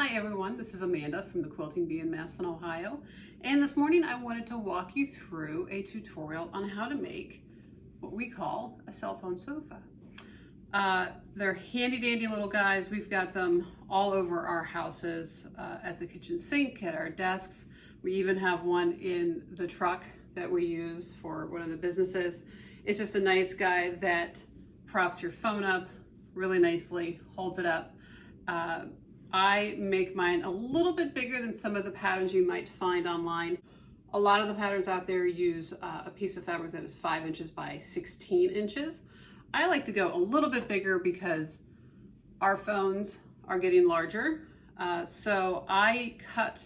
Hi everyone, this is Amanda from the Quilting Bee in Massillon, Ohio. And this morning I wanted to walk you through a tutorial on how to make what we call a cell phone sofa. They're handy dandy little guys. We've got them all over our houses, at the kitchen sink, at our desks. We even have one in the truck that we use for one of the businesses. It's just a nice guy that props your phone up really nicely, holds it up. I make mine a little bit bigger than some of the patterns you might find online. A lot of the patterns out there use a piece of fabric that is 5 inches by 16 inches. I like to go a little bit bigger because our phones are getting larger. So I cut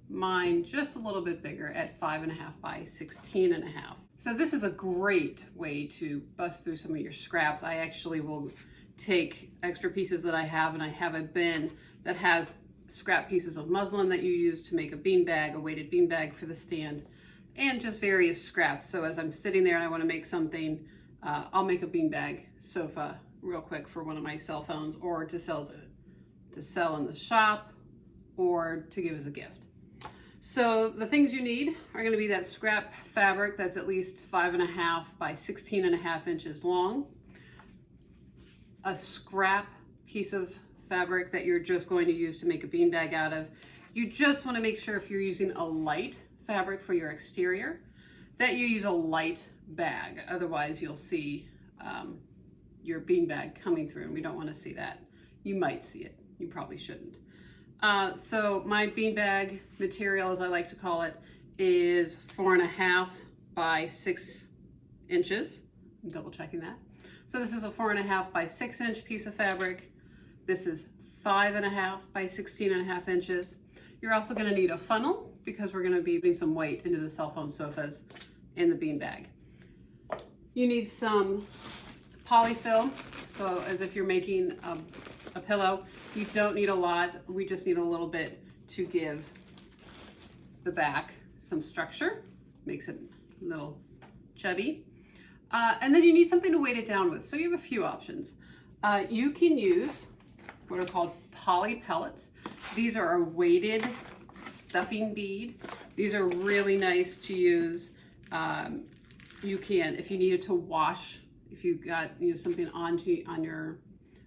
mine just a little bit bigger at 5.5 by 16.5. So this is a great way to bust through some of your scraps. I actually will take extra pieces that I have, and I have a bin that has scrap pieces of muslin that you use to make a beanbag, a weighted beanbag for the stand, and just various scraps. So as I'm sitting there and I want to make something, I'll make a beanbag sofa real quick for one of my cell phones, or to sell in the shop, or to give as a gift. So the things you need are going to be that scrap fabric that's at least 5.5 by 16.5 inches long, a scrap piece of fabric that you're just going to use to make a beanbag out of. You just want to make sure, if you're using a light fabric for your exterior, that you use a light bag. Otherwise you'll see your beanbag coming through, and we don't want to see that. You might see it, you probably shouldn't. So my beanbag material, as I like to call it, is 4.5 by 6 inches. I'm double checking that. So this is a 4.5 by 6 inch piece of fabric. This is 5.5 by 16.5 inches. You're also going to need a funnel, because we're going to be putting some weight into the cell phone sofas in the beanbag. You need some polyfill, so as if you're making a pillow. You don't need a lot. We just need a little bit to give the back some structure. Makes it a little chubby. And then you need something to weight it down with. So you have a few options. You can use what are called poly pellets. These are a weighted stuffing bead. These are really nice to use. You can, if you needed to wash, if you've got something on your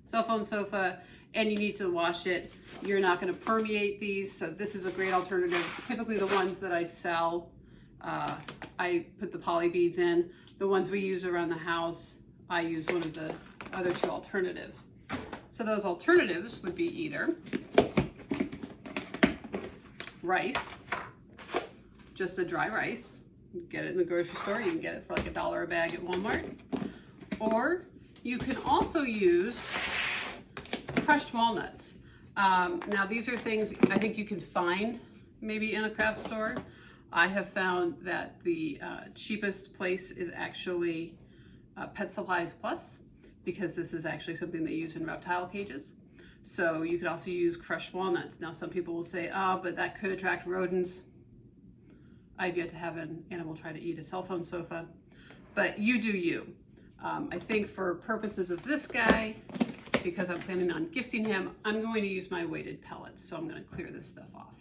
cell phone sofa and you need to wash it, you're not going to permeate these. So this is a great alternative. Typically the ones that I sell, I put the poly beads in. The ones we use around the house, I use one of the other two alternatives. So those alternatives would be either rice, just a dry rice. You can get it in the grocery store. You can get it for like $1 a bag at Walmart. Or you can also use crushed walnuts. Now these are things I think you can find maybe in a craft store. I have found that the cheapest place is actually Pet Supplies Plus, because this is actually something they use in reptile cages. So you could also use crushed walnuts. Now some people will say, oh, but that could attract rodents. I've yet to have an animal try to eat a cell phone sofa, but you do you. I think for purposes of this guy, because I'm planning on gifting him, I'm going to use my weighted pellets. So I'm going to clear this stuff off.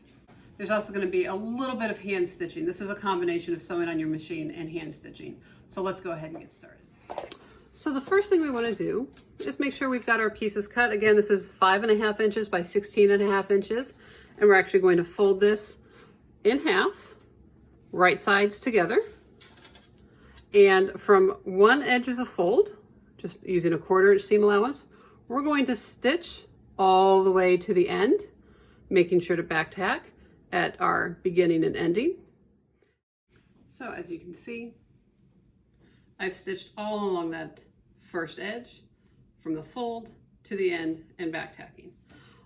There's also going to be a little bit of hand stitching. This is a combination of sewing on your machine and hand stitching. So let's go ahead and get started. So the first thing we want to do is make sure we've got our pieces cut. Again, this is 5.5 inches by 16.5 inches. And we're actually going to fold this in half, right sides together. And from one edge of the fold, just using a 1/4 inch seam allowance, we're going to stitch all the way to the end, making sure to back tack at our beginning and ending. So as you can see, I've stitched all along that first edge, from the fold to the end, and back tacking.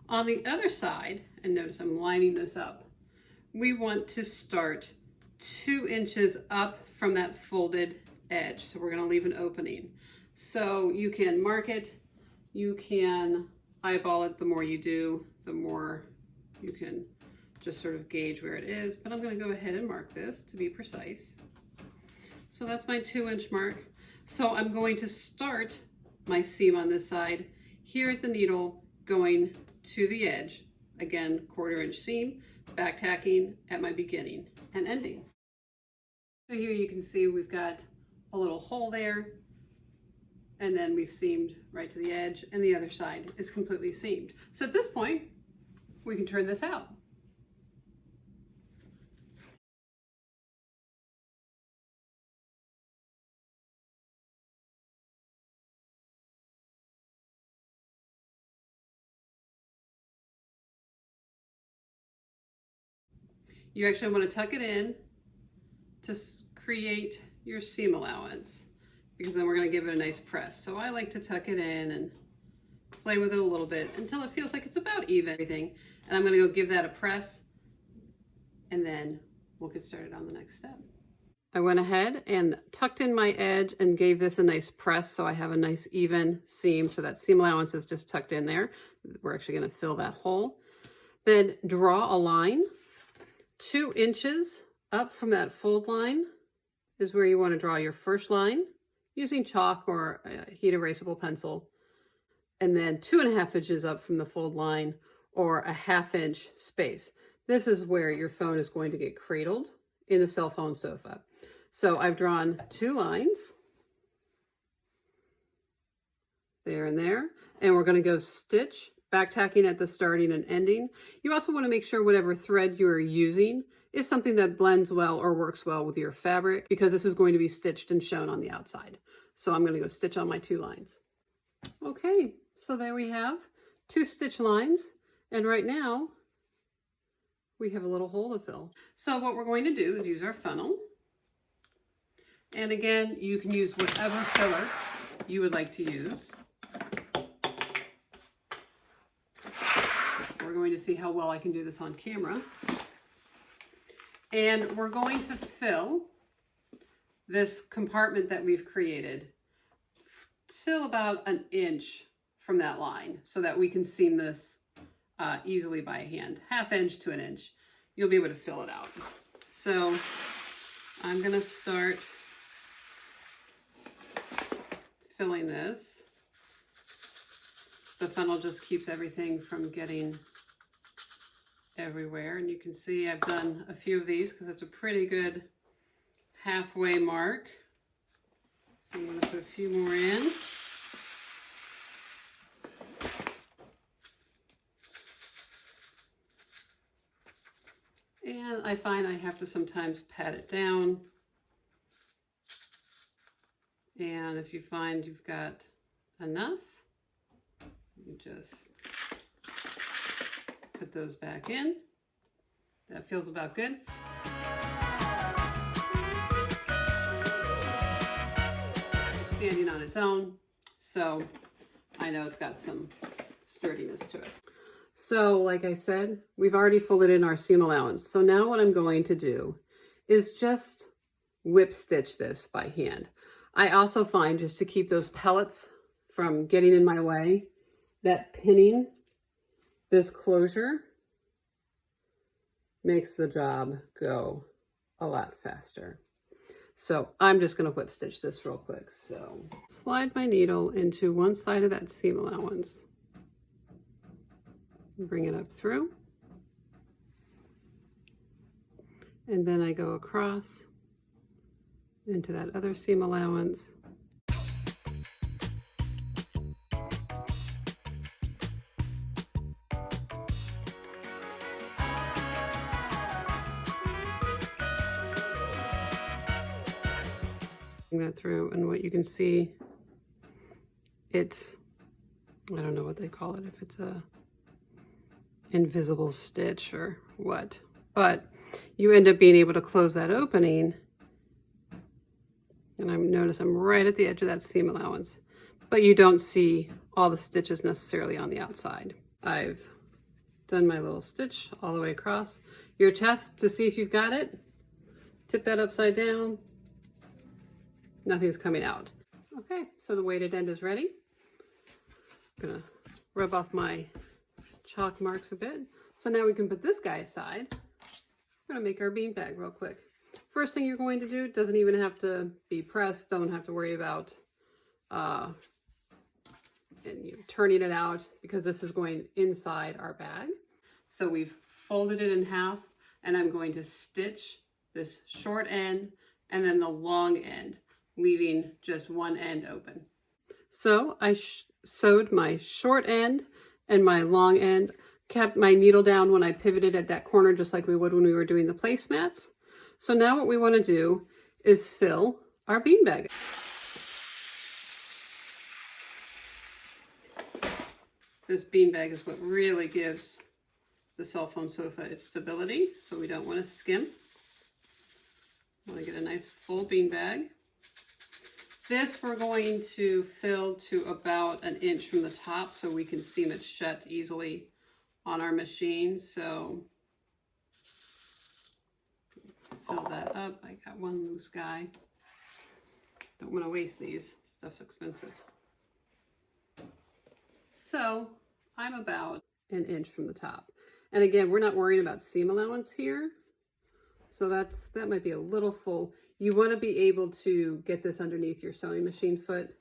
On the other side, and notice I'm lining this up, we want to start 2 inches up from that folded edge. So we're going to leave an opening. So you can mark it, you can eyeball it. The more you do, the more you can just sort of gauge where it is, but I'm going to go ahead and mark this to be precise. So that's my 2-inch mark. So I'm going to start my seam on this side here at the needle, going to the edge Again, 1/4 inch seam, back tacking at my beginning and ending. So here you can see we've got a little hole there, and then we've seamed right to the edge, and the other side is completely seamed. So at this point, we can turn this out. You actually want to tuck it in to create your seam allowance, because then we're going to give it a nice press. So I like to tuck it in and play with it a little bit until it feels like it's about even everything. And I'm going to go give that a press, and then we'll get started on the next step. I went ahead and tucked in my edge and gave this a nice press so I have a nice even seam. So that seam allowance is just tucked in there. We're actually going to fill that hole. Then draw a line 2 inches up from that fold line is where you want to draw your first line using chalk or a heat erasable pencil. And then 2.5 inches up from the fold line, or a 1/2 inch space. This is where your phone is going to get cradled in the cell phone sofa. So I've drawn 2 lines there and there, and we're going to go stitch, back tacking at the starting and ending. You also want to make sure whatever thread you're using is something that blends well or works well with your fabric, because this is going to be stitched and shown on the outside. So I'm going to go stitch on my 2 lines. Okay, so there we have 2 stitch lines, and right now we have a little hole to fill. So what we're going to do is use our funnel. And again, you can use whatever filler you would like to use. We're going to see how well I can do this on camera. And we're going to fill this compartment that we've created till about 1 inch from that line, so that we can seam this easily by hand. 1/2 inch to 1 inch. You'll be able to fill it out. So I'm going to start filling this. The funnel just keeps everything from getting everywhere, and you can see I've done a few of these because it's a pretty good halfway mark. So I'm going to put a few more in. And I find I have to sometimes pat it down. And if you find you've got enough, you just put those back in. That feels about good. It's standing on its own, so I know it's got some sturdiness to it. So like I said, we've already folded in our seam allowance. So now what I'm going to do is just whip stitch this by hand. I also find, just to keep those pellets from getting in my way, that pinning this closure makes the job go a lot faster. So I'm just going to whip stitch this real quick. So slide my needle into one side of that seam allowance. Bring it up through. And then I go across into that other seam allowance. Bring that through, and what you can see, it's, I don't know what they call it, if it's a invisible stitch or what, but you end up being able to close that opening. And I notice I'm right at the edge of that seam allowance, but you don't see all the stitches necessarily on the outside. I've done my little stitch all the way across. Your test to see if you've got it, tip that upside down. Nothing's coming out. Okay, so the weighted end is ready. I'm gonna rub off my chalk marks a bit. So now we can put this guy aside. We're gonna make our beanbag real quick. First thing you're going to do, doesn't even have to be pressed, don't have to worry about turning it out, because this is going inside our bag. So we've folded it in half, and I'm going to stitch this short end and then the long end, leaving just one end open. So I sewed my short end and my long end, kept my needle down when I pivoted at that corner, just like we would when we were doing the placemats. So now what we want to do is fill our beanbag. This beanbag is what really gives the cell phone sofa its stability, so we don't want to skimp. I want to get a nice full beanbag. This we're going to fill to about 1 inch from the top so we can seam it shut easily on our machine. So fill that up. I got one loose guy. Don't want to waste these. Stuff's expensive. So I'm about 1 inch from the top. And again, we're not worrying about seam allowance here. So that might be a little full. You want to be able to get this underneath your sewing machine foot.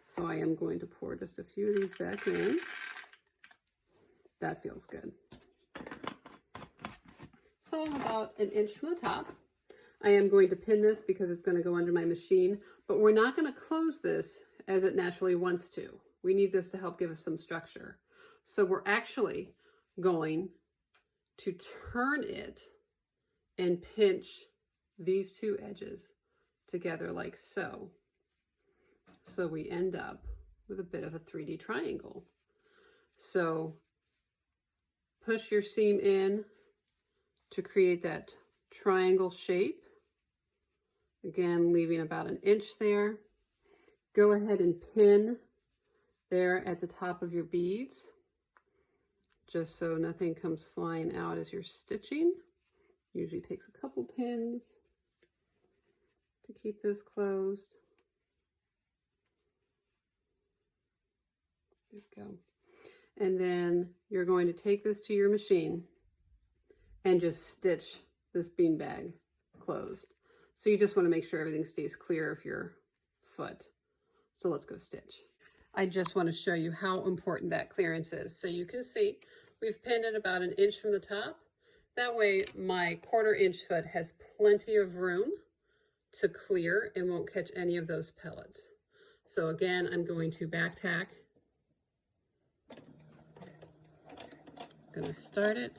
So I am going to pour just a few of these back in. That feels good. So I'm about 1 inch from the top. I am going to pin this because it's going to go under my machine, but we're not going to close this as it naturally wants to. We need this to help give us some structure. So we're actually going to turn it and pinch these two edges together like so. So we end up with a bit of a 3D triangle. So push your seam in to create that triangle shape. Again, leaving about 1 inch there. Go ahead and pin there at the top of your beads, just so nothing comes flying out as you're stitching. Usually takes a couple pins to keep this closed. Just go. And then you're going to take this to your machine and just stitch this beanbag closed. So you just want to make sure everything stays clear of your foot. So let's go stitch. I just want to show you how important that clearance is. So you can see we've pinned it about 1 inch from the top. That way my 1/4 inch foot has plenty of room to clear and won't catch any of those pellets. So again, I'm going to back tack. Gonna start it.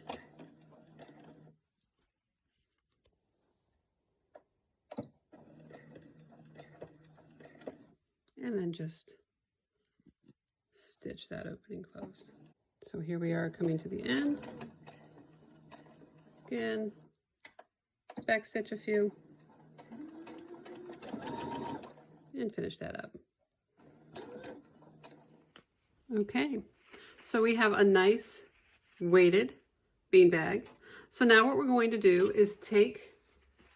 And then just stitch that opening closed. So here we are coming to the end. Again, back stitch a few and finish that up. Okay, so we have a nice weighted beanbag. So now what we're going to do is take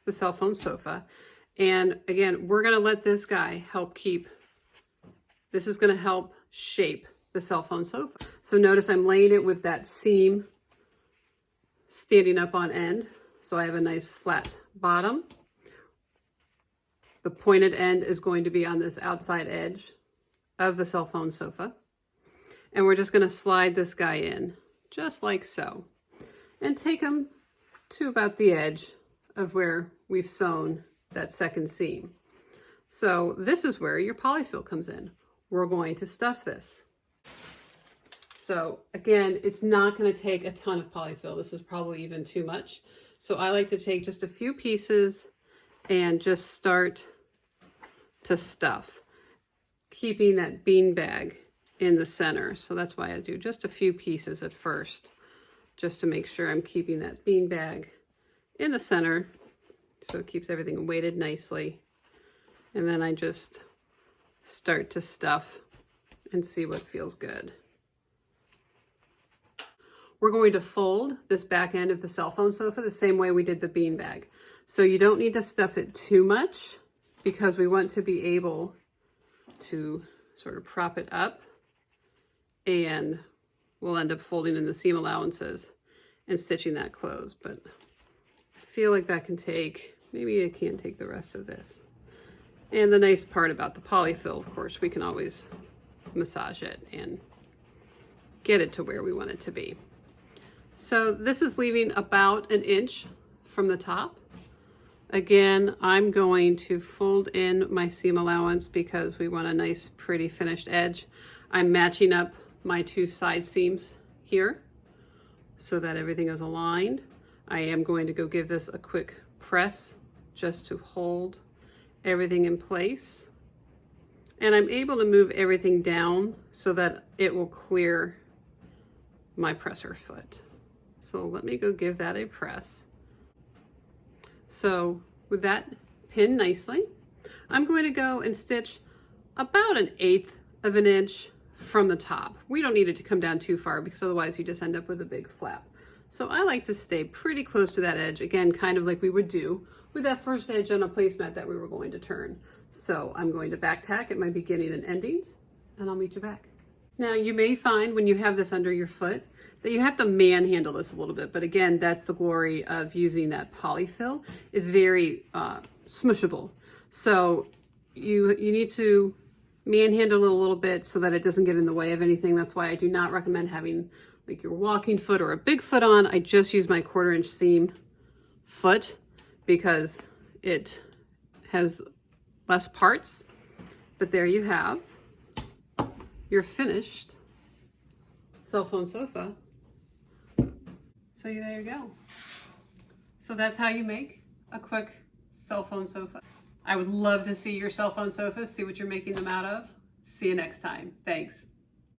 the cell phone sofa, and again, we're going to let this guy help keep, this is going to help shape the cell phone sofa. So notice I'm laying it with that seam standing up on end. So I have a nice flat bottom. The pointed end is going to be on this outside edge of the cell phone sofa. And we're just going to slide this guy in, just like so. And take him to about the edge of where we've sewn that second seam. So this is where your polyfill comes in. We're going to stuff this. So again, it's not going to take a ton of polyfill. This is probably even too much. So I like to take just a few pieces and just start to stuff, keeping that beanbag in the center. So that's why I do just a few pieces at first, just to make sure I'm keeping that beanbag in the center so it keeps everything weighted nicely. And then I just start to stuff and see what feels good. We're going to fold this back end of the cell phone sofa the same way we did the beanbag. So you don't need to stuff it too much because we want to be able to sort of prop it up, and we'll end up folding in the seam allowances and stitching that closed. But I feel like that can take, maybe it can't take the rest of this. And the nice part about the polyfill, of course, we can always massage it and get it to where we want it to be. So this is leaving about an inch from the top. Again, I'm going to fold in my seam allowance because we want a nice, pretty finished edge. I'm matching up my two side seams here so that everything is aligned. I am going to go give this a quick press just to hold everything in place. And I'm able to move everything down so that it will clear my presser foot. So let me go give that a press. So with that pinned nicely, I'm going to go and stitch about 1/8 of an inch from the top. We don't need it to come down too far because otherwise you just end up with a big flap. So I like to stay pretty close to that edge, again, kind of like we would do with that first edge on a placemat that we were going to turn. So I'm going to back tack at my beginning and endings, and I'll meet you back. Now you may find when you have this under your foot that you have to manhandle this a little bit, but again, that's the glory of using that polyfill. It's very smushable. So you need to manhandle it a little bit so that it doesn't get in the way of anything. That's why I do not recommend having like your walking foot or a big foot on. I just use my 1/4 inch seam foot because it has less parts. But there you have your finished cell phone sofa. So there you go. So that's how you make a quick cell phone sofa. I would love to see your cell phone sofas, see what you're making them out of. See you next time. Thanks.